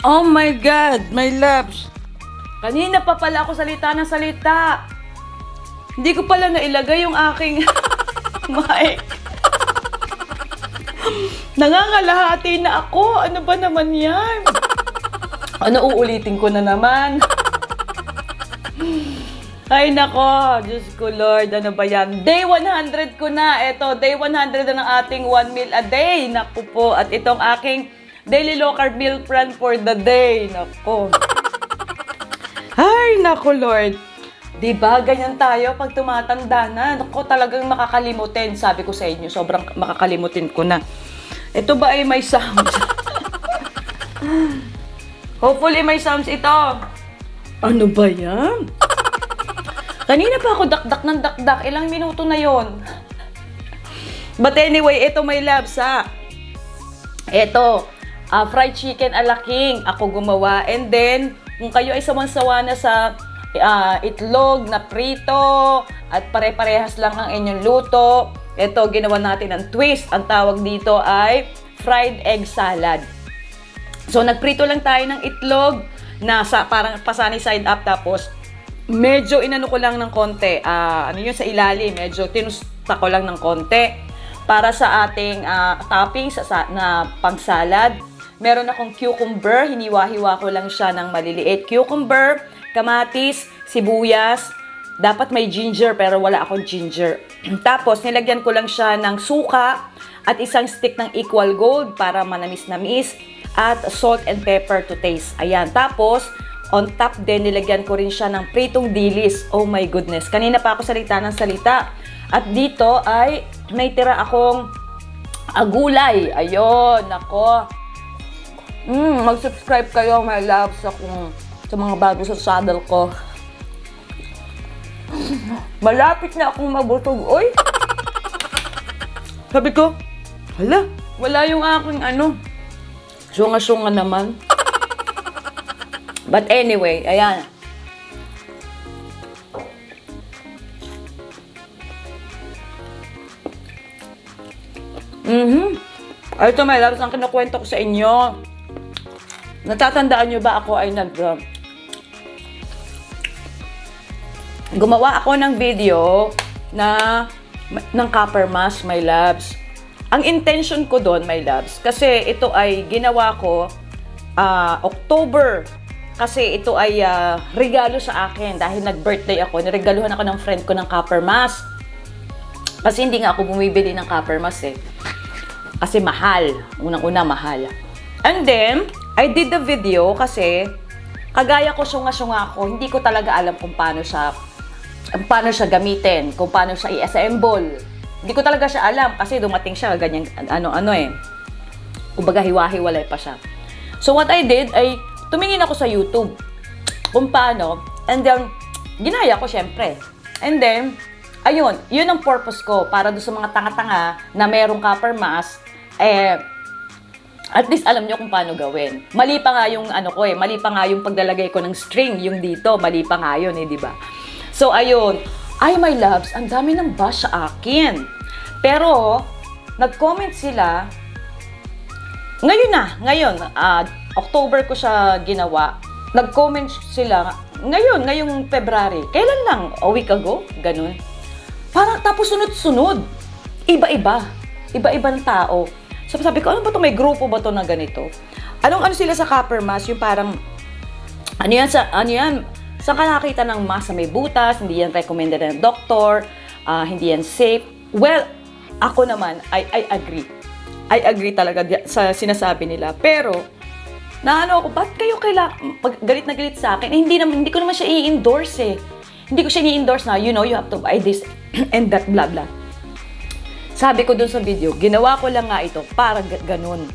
Oh my God, my loves. Kanina pa pala ako salita ng salita. Hindi ko pala nailagay yung aking mic. Nangangalahati na ako. Ano ba naman yan? Ano, uulitin ko na naman. Ay nako, Diyos ko Lord, ano ba yan? Day 100 ko na. Ito, day 100 na ng ating 1 meal a day. Naku po, at itong aking daily low carb meal plan for the day. Nako. Ay nako Lord. Diba, ganyan tayo pag tumatanda na. Naku, talagang makakalimutin. Sabi ko sa inyo, sobrang makakalimutin ko na. Ito ba ay may sounds? Hopefully may sounds ito. Ano ba yan? Kanina pa ako dakdak ng dakdak. Ilang minuto na yon. But anyway, ito may labs ha. Ito, fried chicken ala king. Ako gumawa. And then, kung kayo ay sawan-sawa na sa itlog na prito at pare-parehas lang ang inyong luto, ito, ginawa natin ng twist. Ang tawag dito ay fried egg salad. So, nagprito lang tayo ng itlog na parang pasani side up, tapos medyo inano ko lang ng konti. Ano yun sa ilalim, medyo tinusta ko lang ng konti para sa ating toppings na pang-salad. Meron akong cucumber, hiniwa-hiwa ko lang siya ng maliliit. Cucumber, kamatis, sibuyas, dapat may ginger pero wala akong ginger. Tapos, nilagyan ko lang siya ng suka at isang stick ng Equal Gold para manamis-namis at salt and pepper to taste. Ayan. Tapos, on top din, nilagyan ko rin siya ng pritong dilis. Oh my goodness. Kanina pa ako salita ng salita. At dito ay may tira akong gulay. Ayun. Nako. Mag-subscribe kayo, my loves, sa mga bago sa channel ko. Malapit na akong mabutog. Oy! Sabi ko, hala, wala yung aking syunga-syunga naman. But anyway, ayan. Ito, my loves, ang kinukwento ko sa inyo. Natatandaan nyo ba ako ay gumawa ako ng video ng copper mask, my loves. Ang intention ko doon, my loves, kasi ito ay ginawa ko October. Kasi ito ay regalo sa akin dahil nag-birthday ako. Niregaluhan ako ng friend ko ng copper mask. Kasi hindi nga ako bumibili ng copper mask eh. Kasi mahal. Unang-una mahal. And then, I did the video kasi kagaya ko syunga-syunga ako. Hindi ko talaga alam kung paano siya gamitin, kung paano siya i-assemble. Hindi ko talaga siya alam kasi dumating siya ganyan kumbaga hiwa-hiwalay pa siya. So what I did ay tumingin ako sa YouTube kung paano, and then ginaya ko syempre. And then ayun, yun ang purpose ko para do sa mga tanga-tanga na merong copper mask, at least alam nyo kung paano gawin. Mali pa nga yung mali pa nga yung paglalagay ko ng string, yung dito, mali pa nga yun di ba? So, ayun. Ay, my loves, ang dami ng bash sa akin. Pero, nag-comment sila. Ngayon, October ko siya ginawa. Nag-comment sila, ngayong February. Kailan lang? A week ago? Ganun. Parang tapos sunod-sunod. Iba-iba. Iba-ibang tao. So, sabi ko, ano ba ito? May grupo ba ito na ganito? Ano sila sa copper mask? Yung parang, saan ka nakita ng mask na may butas, hindi yan recommended ng doktor, hindi yan safe. Well, ako naman, I agree. I agree talaga sa sinasabi nila. Pero, ako, ba't kayo galit na galit sa akin? Hindi ko naman siya i-endorse eh. Hindi ko siya i-endorse na, you have to buy this and that, blah, blah. Sabi ko dun sa video, ginawa ko lang nga ito para ganun.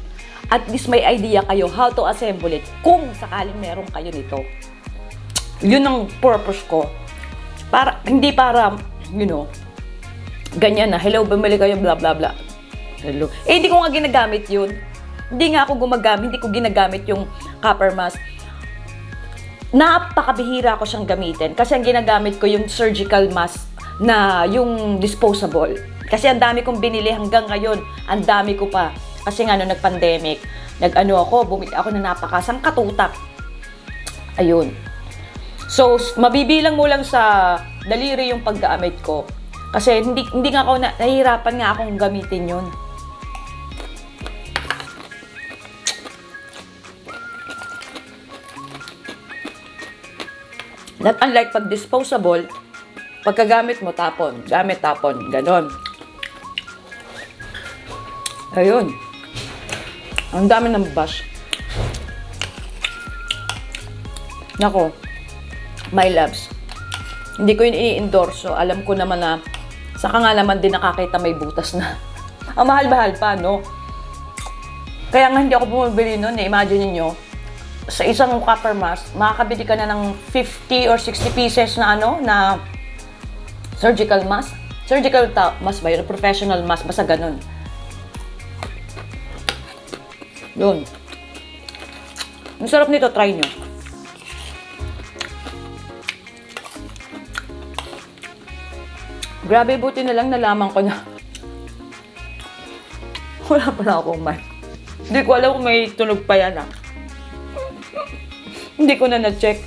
At least may idea kayo how to assemble it kung sakaling meron kayo nito. Yun ang purpose ko. Hindi para, ganyan na, hello, bumili kayo, blah, blah, blah. Hello. Hindi ko nga ginagamit yun. Hindi ko ginagamit yung copper mask. Napakabihira ko siyang gamitin. Kasi ang ginagamit ko yung surgical mask na yung disposable. Kasi ang dami kong binili hanggang ngayon. Ang dami ko pa. Kasi nga, nung nag-pandemic, bumili ako na napakasang katutak. Ayun. So, mabibilang mo lang sa daliri yung paggamit ko. Kasi hindi nga ako, nahihirapan nga akong gamitin yun. Not unlike pag disposable, pagkagamit mo, tapon. Gamit, tapon. Ganon. Ayun. Ang dami ng bash. Nako, my loves. Hindi ko yun i-endorse. So, alam ko naman na, saka nga naman din nakakita may butas na. Ang mahal-mahal pa, no? Kaya nga hindi ako bumibili nun. Imagine niyo sa isang copper mask, makakabili ka na ng 50 or 60 pieces na na surgical mask. Surgical mask ba yun? Professional mask, basta ganun. Yun. Ang sarap nito, try nyo. Grabe, buti na lang nalaman ko na wala pala akong mic. Hindi ko alam kung may tunog pa yan Hindi ko na na-check.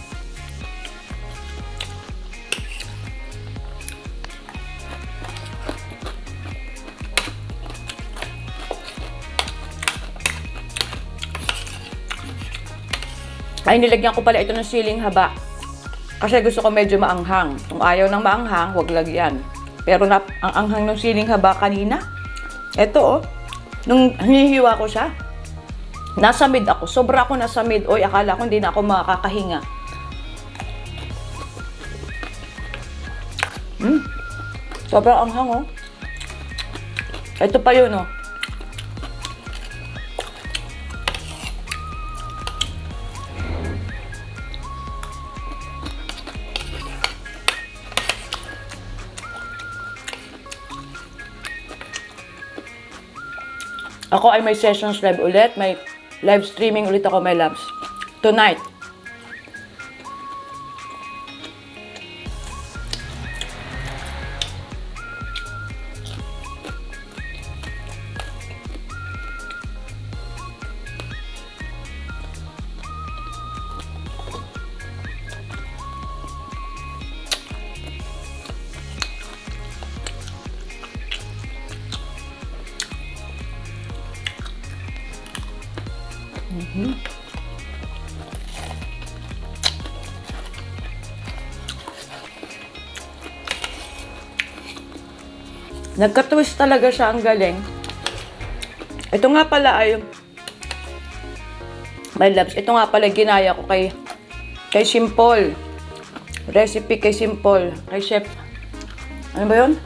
Ay, nilagyan ko pala ito ng siling haba. Kasi gusto ko medyo maanghang. Kung ayaw ng maanghang, huwag lagyan. Pero ang anghang ng siling haba kanina, ito nung hinihiwa ko siya, nasa mid ako. Sobra ako nasa mid. Oy, akala ko hindi na ako makakahinga. Sobra anghang, Ito pa yun, Ako ay may sessions live ulit. May live streaming ulit ako, my loves. Tonight. Nagka-twist talaga siya, ang galing. Ito nga pala ay, my loves, ito nga pala ginaya ko kay Simple. Recipe kay Simple. Kay Chef. Ano ba yun?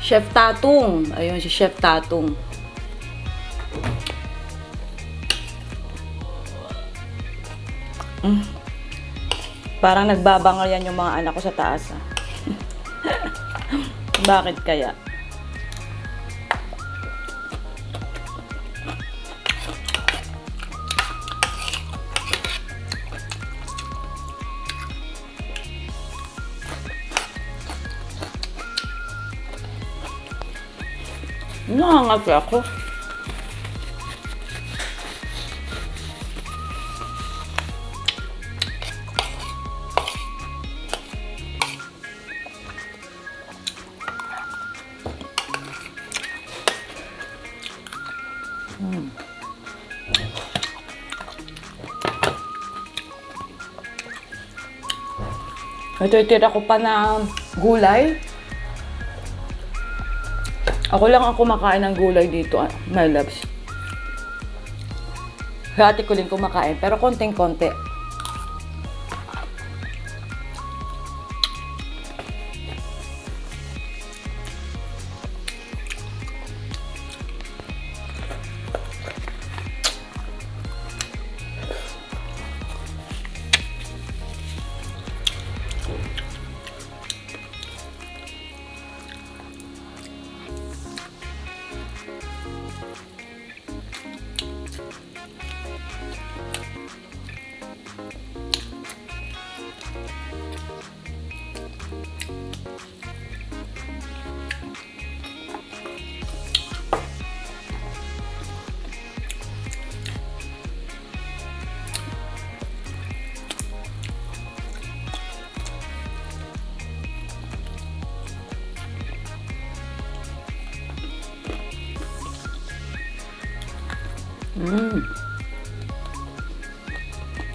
Chef Tatung. Ayun si Chef Tatung. Parang nagbabangal yan yung mga anak ko sa taas. Bakit kaya? Nakangati ako. Ito itira ko pa na gulay. Ako lang ang kumakain ng gulay dito, my loves. Hati ko din kumakain, pero konting-konti.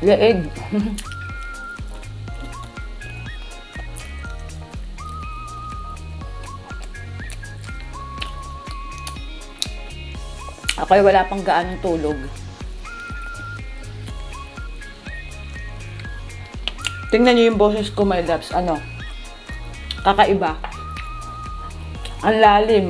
Leeg. Ako'y wala pang gaanong tulog. Tingnan niyo yung boses ko, my loves. Ano? Kakaiba. Ang lalim.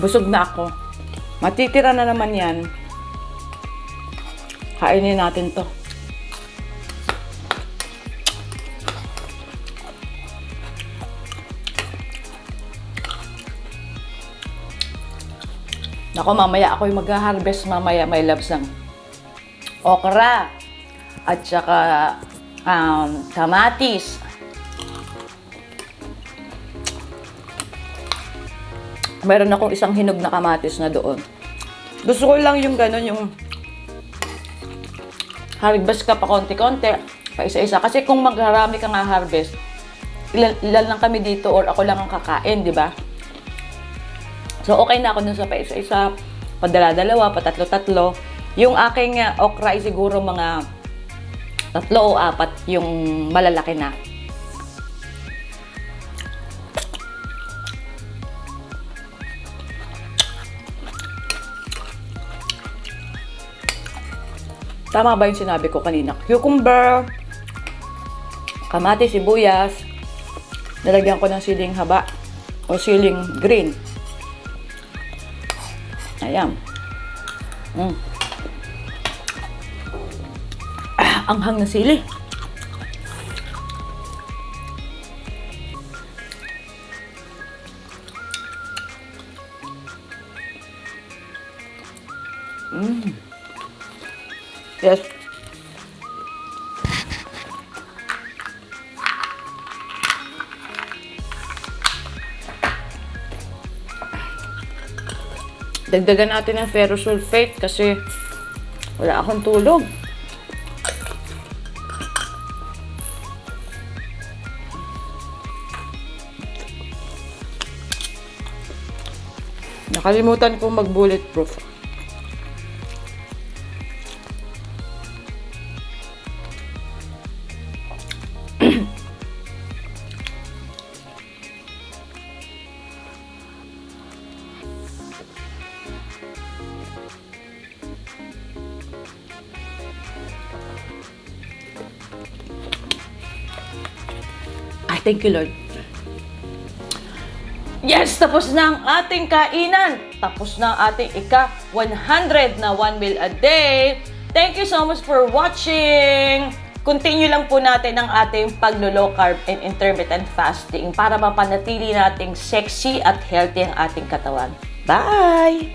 Busog na ako. Matitira na naman yan. Kainin natin to. Nako, mamaya ako'y mag-harvest mamaya, my loves, ng okra at saka kamatis. Meron akong isang hinog na kamatis na doon. Gusto ko lang yung gano'n, yung harvest ka pa konti-konti, pa isa-isa. Kasi kung magharami ka nga harvest, ilan lang kami dito or ako lang ang kakain, di ba? So, okay na ako dun sa pa isa-isa, padala-dalawa, patatlo-tatlo. Yung aking okra ay siguro mga 3 o 4 yung malalaki na. Tama ba yung sinabi ko kanina? Cucumber, kamatis, sibuyas, nalagyan ko ng siling haba o siling green. Ayan. Anghang na sili. Yes. Dagdagan natin ng ferrous sulfate kasi wala akong tulog. Nakalimutan kong mag-bulletproof. Thank you, Lord. Yes, tapos na ang ating kainan. Tapos na ang ating ika-100 na 1 meal a day. Thank you so much for watching. Continue lang po natin ang ating paglo-low carb and intermittent fasting para mapanatili nating sexy at healthy ang ating katawan. Bye!